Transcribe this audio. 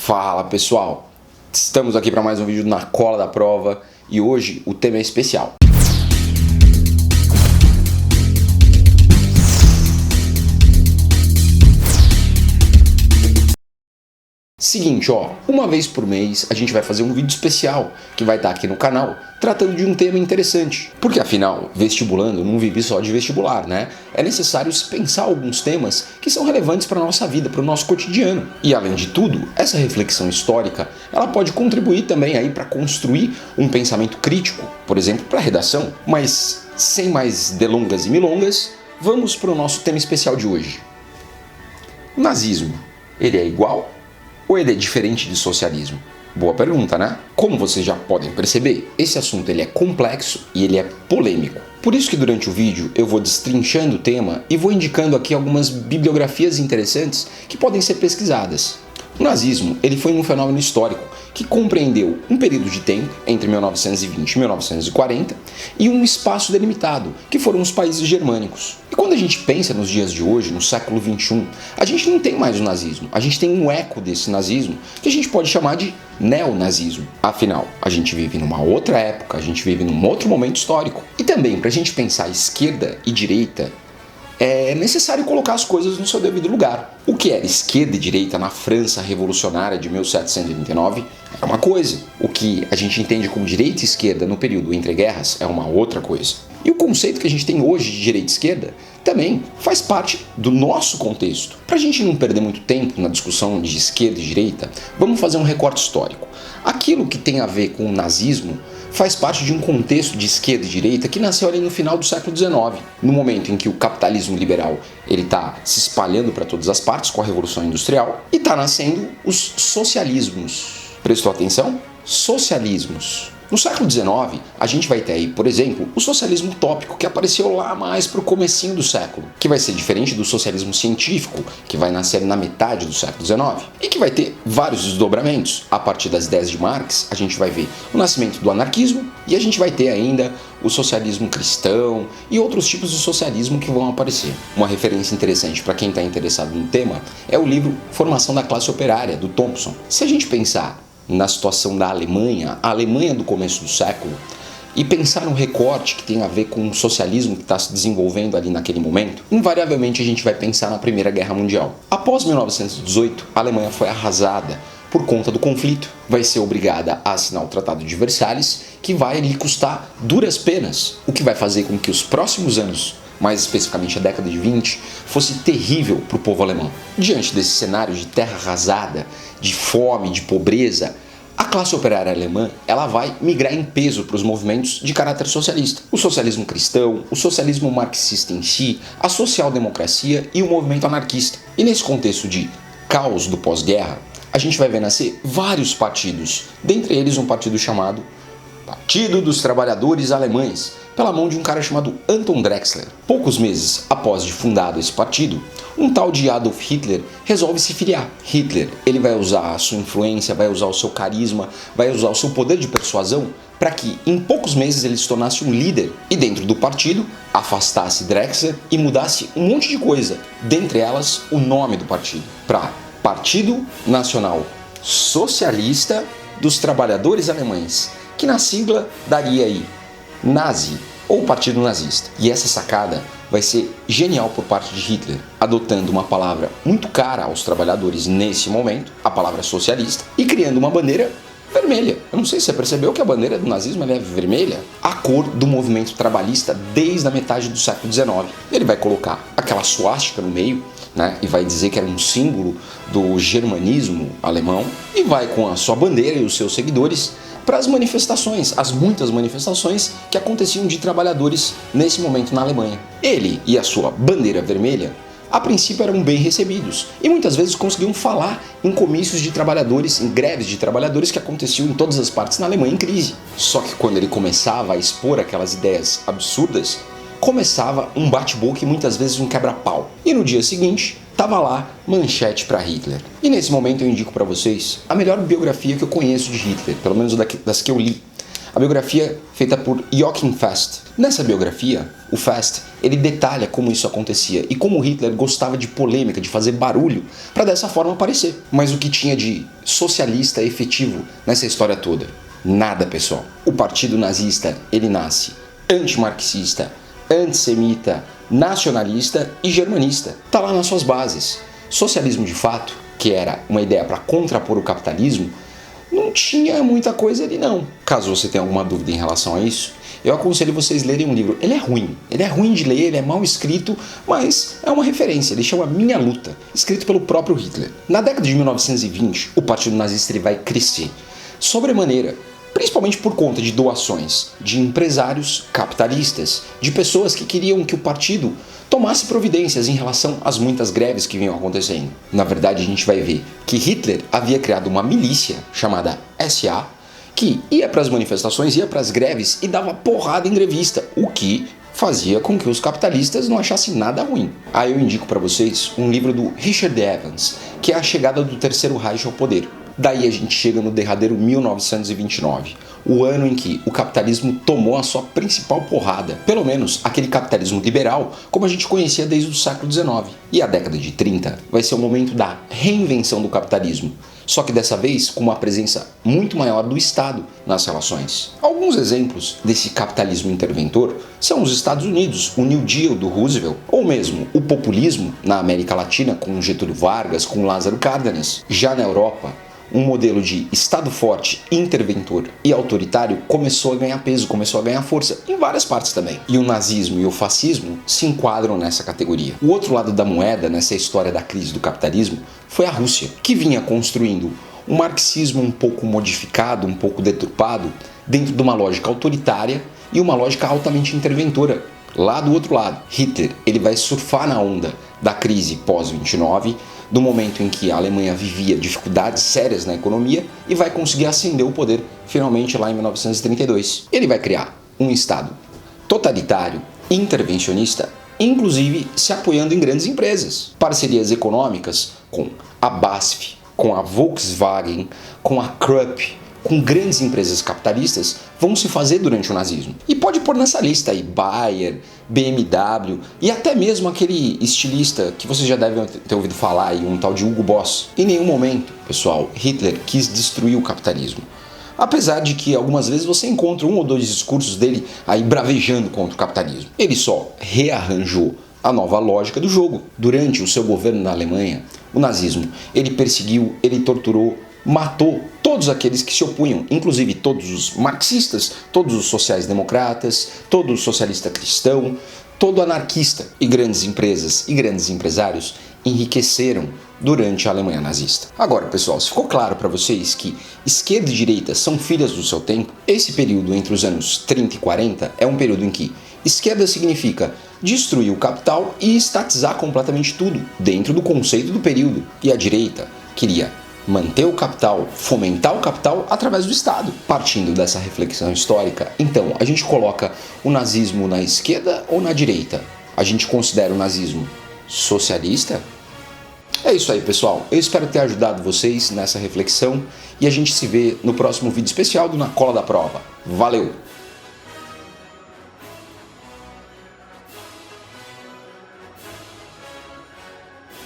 Fala pessoal, estamos aqui para mais um vídeo na cola da prova e hoje o tema é especial. Seguinte, uma vez por mês a gente vai fazer um vídeo especial que vai estar aqui no canal tratando de um tema interessante. Porque afinal, vestibulando não vive só de vestibular, né? É necessário se pensar alguns temas que são relevantes para a nossa vida, para o nosso cotidiano. E além de tudo, essa reflexão histórica, ela pode contribuir também aí para construir um pensamento crítico, por exemplo, para a redação. Mas sem mais delongas e milongas, vamos para o nosso tema especial de hoje. O nazismo, ele é igual ou ele é diferente de socialismo? Boa pergunta, né? Como vocês já podem perceber, esse assunto ele é complexo e ele é polêmico. Por isso que durante o vídeo eu vou destrinchando o tema e vou indicando aqui algumas bibliografias interessantes que podem ser pesquisadas. O nazismo ele foi um fenômeno histórico que compreendeu um período de tempo entre 1920 e 1940 e um espaço delimitado, que foram os países germânicos. E quando a gente pensa nos dias de hoje, no século XXI, a gente não tem mais o nazismo, a gente tem um eco desse nazismo que a gente pode chamar de neonazismo. Afinal, a gente vive numa outra época, a gente vive num outro momento histórico. E também, para a gente pensar esquerda e direita, é necessário colocar as coisas no seu devido lugar. O que era esquerda e direita na França revolucionária de 1789 é uma coisa. O que a gente entende como direita e esquerda no período entre guerras é uma outra coisa. E o conceito que a gente tem hoje de direita e esquerda também faz parte do nosso contexto. Para a gente não perder muito tempo na discussão de esquerda e direita, vamos fazer um recorte histórico. Aquilo que tem a ver com o nazismo faz parte de um contexto de esquerda e direita que nasceu ali no final do século XIX, no momento em que o capitalismo liberal ele está se espalhando para todas as partes com a Revolução Industrial e está nascendo os socialismos. Prestou atenção? Socialismos. No século XIX, a gente vai ter aí, por exemplo, o socialismo utópico, que apareceu lá mais para o comecinho do século, que vai ser diferente do socialismo científico, que vai nascer na metade do século XIX, e que vai ter vários desdobramentos. A partir das ideias de Marx, a gente vai ver o nascimento do anarquismo, e a gente vai ter ainda o socialismo cristão e outros tipos de socialismo que vão aparecer. Uma referência interessante para quem está interessado no tema é o livro Formação da Classe Operária, do Thompson. Se a gente pensar na situação da Alemanha, a Alemanha do começo do século, e pensar no recorte que tem a ver com o socialismo que está se desenvolvendo ali naquele momento, invariavelmente a gente vai pensar na Primeira Guerra Mundial. Após 1918, a Alemanha foi arrasada por conta do conflito. Vai ser obrigada a assinar o Tratado de Versalhes, que vai lhe custar duras penas, o que vai fazer com que os próximos anos, mais especificamente a década de 20, fosse terrível para o povo alemão. Diante desse cenário de terra arrasada, de fome, de pobreza, a classe operária alemã ela vai migrar em peso para os movimentos de caráter socialista. O socialismo cristão, o socialismo marxista em si, a social-democracia e o movimento anarquista. E nesse contexto de caos do pós-guerra, a gente vai ver nascer vários partidos, dentre eles um partido chamado Partido dos Trabalhadores Alemães, pela mão de um cara chamado Anton Drexler. Poucos meses após de fundado esse partido, um tal de Adolf Hitler resolve se filiar. Hitler, ele vai usar a sua influência, vai usar o seu carisma, vai usar o seu poder de persuasão para que em poucos meses ele se tornasse um líder e dentro do partido afastasse Drexler e mudasse um monte de coisa, dentre elas o nome do partido, para Partido Nacional Socialista dos Trabalhadores Alemães, que na sigla daria aí Nazi ou Partido Nazista. E essa sacada vai ser genial por parte de Hitler, adotando uma palavra muito cara aos trabalhadores nesse momento, a palavra socialista, e criando uma bandeira vermelha. Eu não sei se você percebeu que a bandeira do nazismo é vermelha, a cor do movimento trabalhista desde a metade do século XIX. Ele vai colocar aquela suástica no meio, né, e vai dizer que era um símbolo do germanismo alemão, e vai com a sua bandeira e os seus seguidores para as manifestações, as muitas manifestações que aconteciam de trabalhadores nesse momento na Alemanha. Ele e a sua bandeira vermelha, a princípio eram bem recebidos e muitas vezes conseguiam falar em comícios de trabalhadores, em greves de trabalhadores que aconteciam em todas as partes na Alemanha em crise. Só que quando ele começava a expor aquelas ideias absurdas, começava um bate-boca e muitas vezes um quebra-pau. E no dia seguinte, tava lá manchete para Hitler. E nesse momento eu indico para vocês a melhor biografia que eu conheço de Hitler, pelo menos das que eu li. A biografia feita por Joachim Fest. Nessa biografia, o Fest, ele detalha como isso acontecia e como Hitler gostava de polêmica, de fazer barulho, para dessa forma aparecer. Mas o que tinha de socialista efetivo nessa história toda? Nada, pessoal. O partido nazista, ele nasce antimarxista, antissemita, nacionalista e germanista. Tá lá nas suas bases. Socialismo de fato, que era uma ideia para contrapor o capitalismo, não tinha muita coisa ali não. Caso você tenha alguma dúvida em relação a isso, eu aconselho vocês lerem um livro. Ele é ruim de ler, ele é mal escrito, mas é uma referência, ele chama Minha Luta, escrito pelo próprio Hitler. Na década de 1920, o partido nazista ele vai crescer, sobremaneira, principalmente por conta de doações de empresários capitalistas, de pessoas que queriam que o partido tomasse providências em relação às muitas greves que vinham acontecendo. Na verdade, a gente vai ver que Hitler havia criado uma milícia chamada SA, que ia para as manifestações, ia para as greves e dava porrada em grevista, o que fazia com que os capitalistas não achassem nada ruim. Aí eu indico para vocês um livro do Richard Evans, que é A Chegada do Terceiro Reich ao Poder. Daí a gente chega no derradeiro 1929, o ano em que o capitalismo tomou a sua principal porrada, pelo menos aquele capitalismo liberal como a gente conhecia desde o século XIX. E a década de 30 vai ser o momento da reinvenção do capitalismo, só que dessa vez com uma presença muito maior do Estado nas relações. Alguns exemplos desse capitalismo interventor são os Estados Unidos, o New Deal do Roosevelt, ou mesmo o populismo na América Latina com Getúlio Vargas, com Lázaro Cárdenas. Já na Europa, um modelo de Estado forte, interventor e autoritário começou a ganhar peso, começou a ganhar força em várias partes também. E o nazismo e o fascismo se enquadram nessa categoria. O outro lado da moeda, nessa história da crise do capitalismo, foi a Rússia, que vinha construindo um marxismo um pouco modificado, um pouco deturpado, dentro de uma lógica autoritária e uma lógica altamente interventora. Lá do outro lado, Hitler ele vai surfar na onda da crise pós-29, do momento em que a Alemanha vivia dificuldades sérias na economia e vai conseguir ascender o poder finalmente lá em 1932. Ele vai criar um Estado totalitário, intervencionista, inclusive se apoiando em grandes empresas. Parcerias econômicas com a BASF, com a Volkswagen, com a Krupp, com grandes empresas capitalistas vão se fazer durante o nazismo. E pode pôr nessa lista aí Bayer, BMW e até mesmo aquele estilista que vocês já devem ter ouvido falar aí, um tal de Hugo Boss. Em nenhum momento, pessoal, Hitler quis destruir o capitalismo. Apesar de que algumas vezes você encontra um ou dois discursos dele aí bravejando contra o capitalismo. Ele só rearranjou a nova lógica do jogo. Durante o seu governo na Alemanha, o nazismo, ele perseguiu, ele torturou, matou todos aqueles que se opunham, inclusive todos os marxistas, todos os sociais-democratas, todo socialista cristão, todo anarquista. E grandes empresas e grandes empresários enriqueceram durante a Alemanha nazista. Agora, pessoal, se ficou claro para vocês que esquerda e direita são filhas do seu tempo, esse período entre os anos 30 e 40 é um período em que esquerda significa destruir o capital e estatizar completamente tudo, dentro do conceito do período. E a direita queria manter o capital, fomentar o capital através do Estado. Partindo dessa reflexão histórica, então, a gente coloca o nazismo na esquerda ou na direita? A gente considera o nazismo socialista? É isso aí, pessoal. Eu espero ter ajudado vocês nessa reflexão e a gente se vê no próximo vídeo especial do Na Cola da Prova. Valeu!